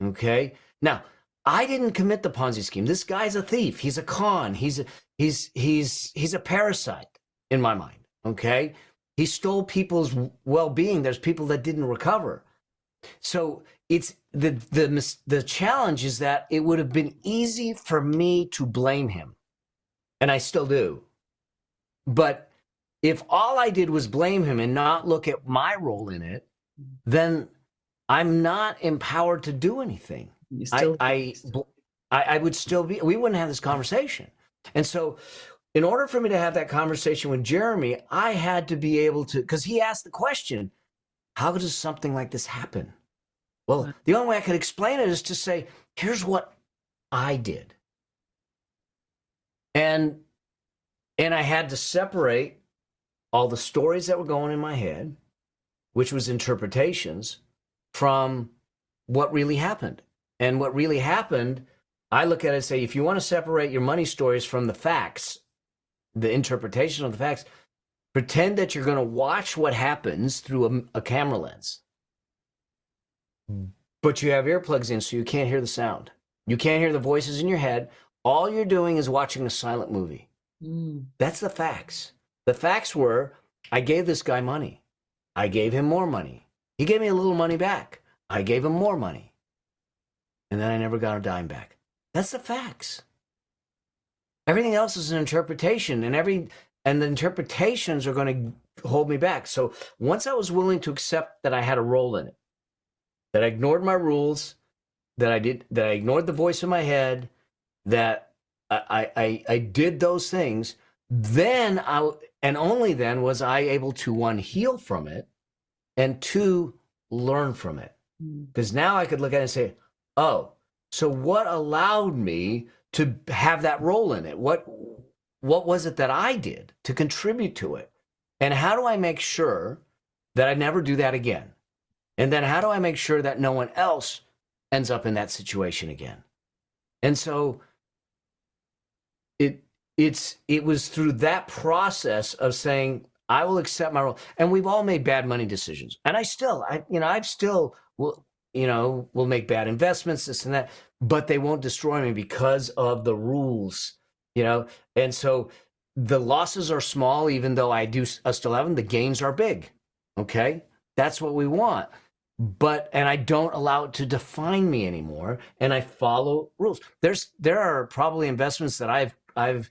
Okay? Now, I didn't commit the Ponzi scheme. This guy's a thief. He's a con. He's a parasite in my mind. Okay? He stole people's well-being. There's people that didn't recover. So it's the challenge is that it would have been easy for me to blame him, and I still do. But if all I did was blame him and not look at my role in it, then I'm not empowered to do anything. I would still be. We wouldn't have this conversation. And so, in order for me to have that conversation with Jeremy, I had to be able to, because he asked the question, how does something like this happen? Well, the only way I could explain it is to say, here's what I did. And I had to separate all the stories that were going in my head, which was interpretations, from what really happened. And what really happened, I look at it and say, if you want to separate your money stories from the facts, the interpretation of the facts, pretend that you're going to watch what happens through a camera lens. But you have earplugs in, so you can't hear the sound. You can't hear the voices in your head. All you're doing is watching a silent movie. That's the facts. The facts were, I gave this guy money. I gave him more money. He gave me a little money back. I gave him more money. And then I never got a dime back. That's the facts. Everything else is an interpretation, and the interpretations are going to hold me back. So once I was willing to accept that I had a role in it, that I ignored my rules, that I ignored the voice in my head, that I did those things, then and only then was I able to, one, heal from it, and two, learn from it. Because now I could look at it and say, oh, so what allowed me to have that role in it? What was it that I did to contribute to it? And how do I make sure that I never do that again? And then how do I make sure that no one else ends up in that situation again? And so it was through that process of saying, I will accept my role. And we've all made bad money decisions. And I still will make bad investments, this and that, but they won't destroy me because of the rules, And so the losses are small, even though I still have them. The gains are big. Okay. That's what we want. And I don't allow it to define me anymore. And I follow rules. There are probably investments that I've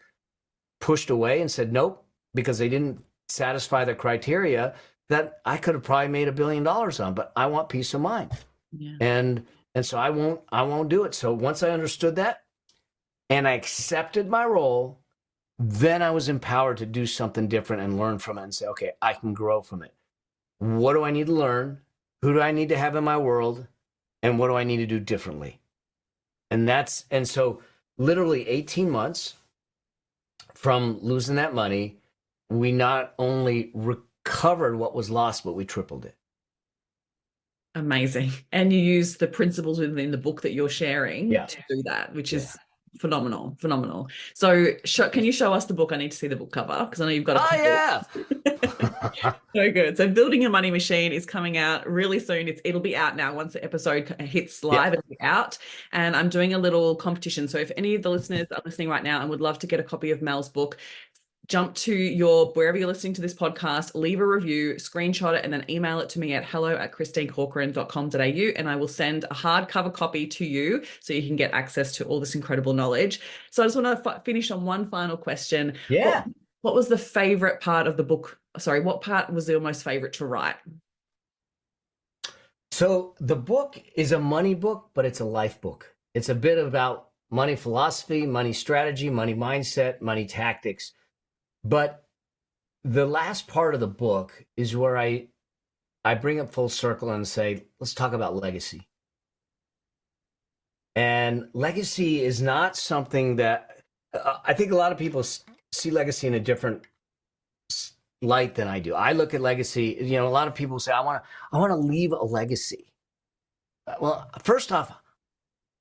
pushed away and said, nope, because they didn't satisfy the criteria that I could have probably made $1 billion on, but I want peace of mind. Yeah. And so I won't do it. So once I understood that and I accepted my role, then I was empowered to do something different and learn from it and say, okay, I can grow from it. What do I need to learn? Who do I need to have in my world? And what do I need to do differently? And so literally 18 months from losing that money, we not only recovered what was lost, but we tripled it. Amazing. And you use the principles within the book that you're sharing to do that, which is phenomenal. So can you show us the book? I need to see the book cover because I know you've got a So good. So Building Your Money Machine is coming out really soon. It'll be out now once the episode hits live. It'll be out. And I'm doing a little competition. So if any of the listeners are listening right now and would love to get a copy of Mel's book, jump to wherever you're listening to this podcast, leave a review, screenshot it, and then email it to me at hello@christinecorcoran.com.au, and I will send a hardcover copy to you so you can get access to all this incredible knowledge. So I just want to finish on one final question. Yeah. What was the favorite part of the book? Sorry, what part was your most favorite to write? So the book is a money book, but it's a life book. It's a bit about money philosophy, money strategy, money mindset, money tactics. But the last part of the book is where I bring it full circle and say, let's talk about legacy. And legacy is not something that I think a lot of people see legacy in a different light than I do. I look at legacy, a lot of people say, I want to leave a legacy. Well, first off,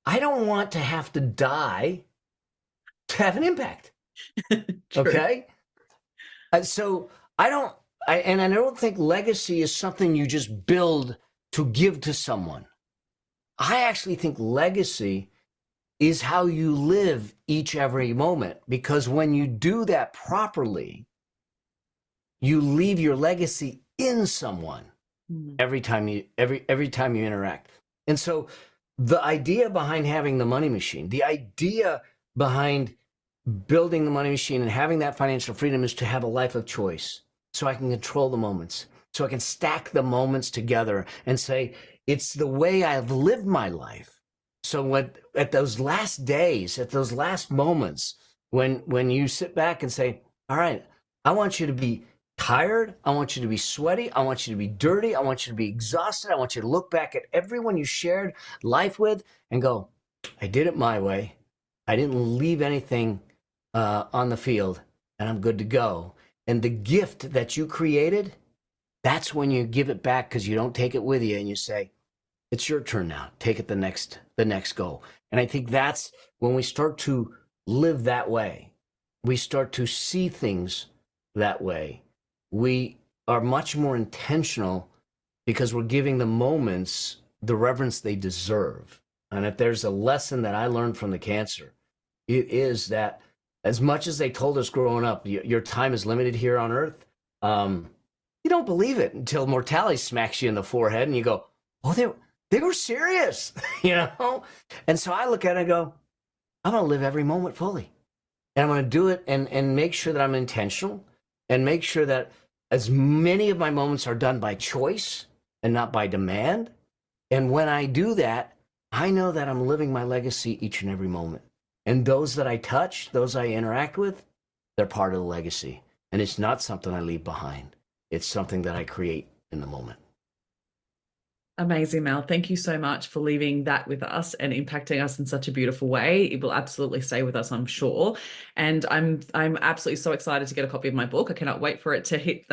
I don't want to have to die to have an impact. Okay? So I don't think legacy is something you just build to give to someone. I actually think legacy is how you live every moment, because when you do that properly, you leave your legacy in someone every time you interact. And so the idea behind having the money machine, the idea behind building the money machine and having that financial freedom is to have a life of choice, so I can control the moments, so I can stack the moments together and say, it's the way I've lived my life. So at those last days, at those last moments, when you sit back and say, all right, I want you to be tired, I want you to be sweaty, I want you to be dirty, I want you to be exhausted, I want you to look back at everyone you shared life with and go, I did it my way. I didn't leave anything on the field, and I'm good to go. And the gift that you created, that's when you give it back, because you don't take it with you and you say, It's your turn now. Take it the next go. And I think that's when we start to live that way. We start to see things that way. We are much more intentional because we're giving the moments the reverence they deserve. And if there's a lesson that I learned from the cancer, it is that as much as they told us growing up, your time is limited here on earth, you don't believe it until mortality smacks you in the forehead and you go, oh, they were serious, you know? And so I look at it and go, I'm going to live every moment fully. And I'm going to do it and make sure that I'm intentional and make sure that as many of my moments are done by choice and not by demand. And when I do that, I know that I'm living my legacy each and every moment. And those that I touch, those I interact with, they're part of the legacy. And it's not something I leave behind. It's something that I create in the moment. Amazing, Mel. Thank you so much for leaving that with us and impacting us in such a beautiful way. It will absolutely stay with us, I'm sure. And I'm absolutely so excited to get a copy of my book. I cannot wait for it to hit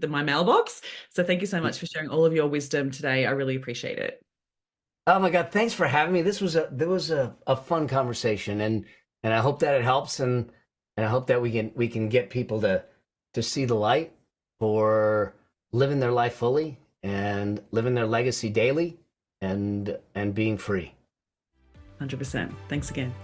my mailbox. So thank you so much for sharing all of your wisdom today. I really appreciate it. Oh my God, thanks for having me. There was a fun conversation, and I hope that it helps, and I hope that we can get people to see the light for living their life fully and living their legacy daily and being free. 100%. Thanks again.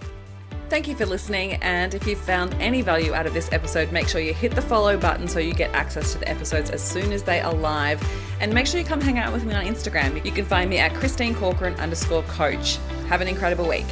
Thank you for listening, and if you've found any value out of this episode, make sure you hit the follow button so you get access to the episodes as soon as they are live, and make sure you come hang out with me on Instagram. You can find me at ChristineCorcoran_coach. Have an incredible week.